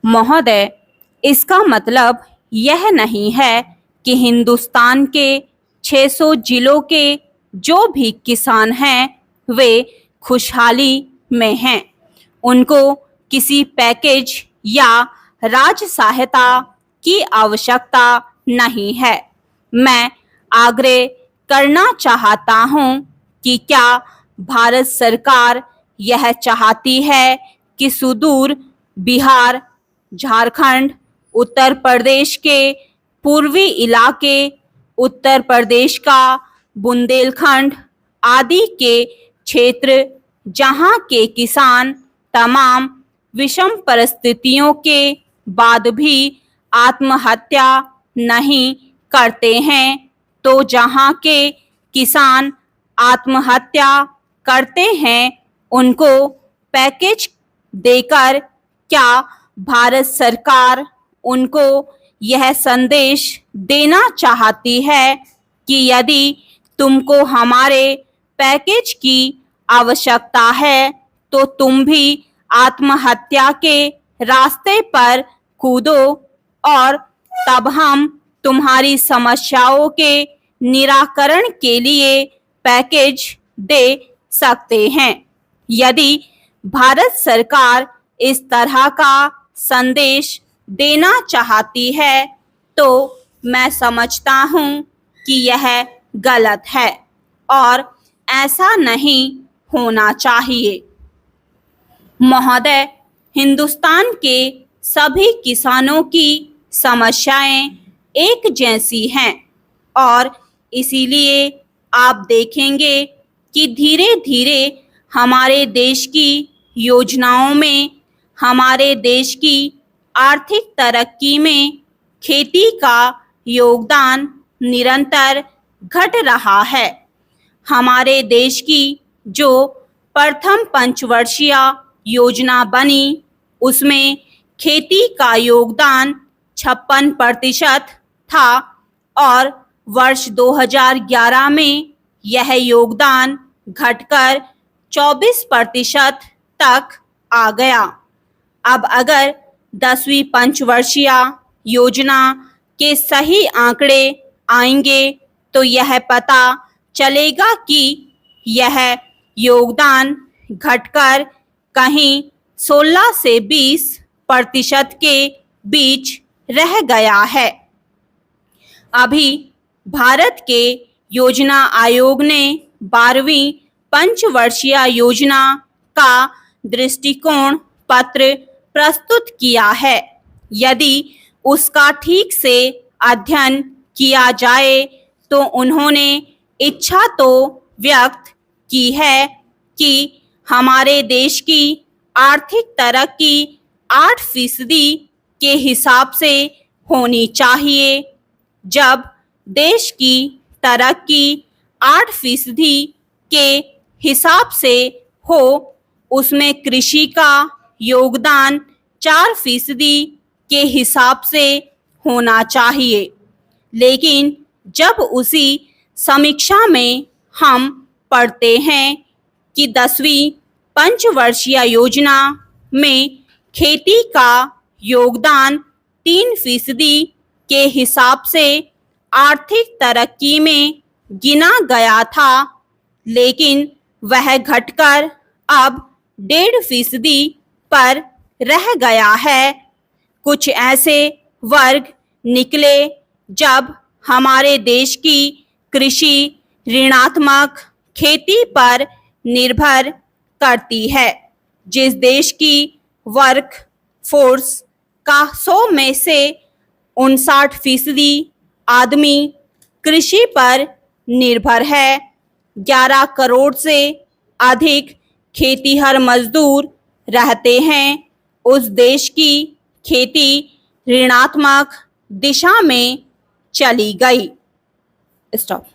महोदय, इसका मतलब यह नहीं है कि हिंदुस्तान के 600 जिलों के जो भी किसान हैं वे खुशहाली में हैं। उनको किसी पैकेज या राज्य सहायता की आवश्यकता नहीं है। मैं आग्रह करना चाहता हूं कि क्या भारत सरकार यह चाहती है कि सुदूर बिहार, झारखंड, उत्तर प्रदेश के पूर्वी इलाके, उत्तर प्रदेश का बुंदेलखंड आदि के क्षेत्र जहां के किसान तमाम विषम परिस्थितियों के बाद भी आत्महत्या नहीं करते हैं, तो जहां के किसान आत्महत्या करते हैं उनको पैकेज देकर क्या भारत सरकार उनको यह संदेश देना चाहती है कि यदि तुमको हमारे पैकेज की आवश्यकता है तो तुम भी आत्महत्या के रास्ते पर कूदो और तब हम तुम्हारी समस्याओं के निराकरण के लिए पैकेज दे सकते हैं। यदि भारत सरकार इस तरह का संदेश देना चाहती है तो मैं समझता हूं कि यह गलत है और ऐसा नहीं होना चाहिए। महोदय, हिंदुस्तान के सभी किसानों की समस्याएं एक जैसी हैं और इसीलिए आप देखेंगे कि धीरे धीरे हमारे देश की योजनाओं में, हमारे देश की आर्थिक तरक्की में खेती का योगदान निरंतर घट रहा है। हमारे देश की जो प्रथम पंचवर्षीय योजना बनी उसमें खेती का योगदान 56% था और वर्ष 2011 में यह योगदान घटकर 24% तक आ गया। अब अगर 10वीं पंचवर्षीय योजना के सही आंकड़े आएंगे तो यह पता चलेगा कि यह योगदान घटकर कहीं 16 से 20% के बीच रह गया है। अभी भारत के योजना आयोग ने 12वीं पंचवर्षीय योजना का दृष्टिकोण पत्र प्रस्तुत किया है। यदि उसका ठीक से अध्ययन किया जाए तो उन्होंने इच्छा तो व्यक्त की है कि हमारे देश की आर्थिक तरक्की 8% के हिसाब से होनी चाहिए। जब देश की तरक्की 8% के हिसाब से हो, उसमें कृषि का योगदान 4% के हिसाब से होना चाहिए। लेकिन जब उसी समीक्षा में हम पढ़ते हैं कि 10वीं पंचवर्षीय योजना में खेती का योगदान 3% के हिसाब से आर्थिक तरक्की में गिना गया था, लेकिन वह घटकर अब 1.5% पर रह गया है। कुछ ऐसे वर्ग निकले जब हमारे देश की कृषि ऋणात्मक खेती पर निर्भर करती है। जिस देश की वर्क फोर्स का 100 में से 59% आदमी कृषि पर निर्भर है। 11 करोड़ से अधिक खेतीहर मजदूर रहते हैं। उस देश की खेती ऋणात्मक दिशा में चली गई। स्टॉप।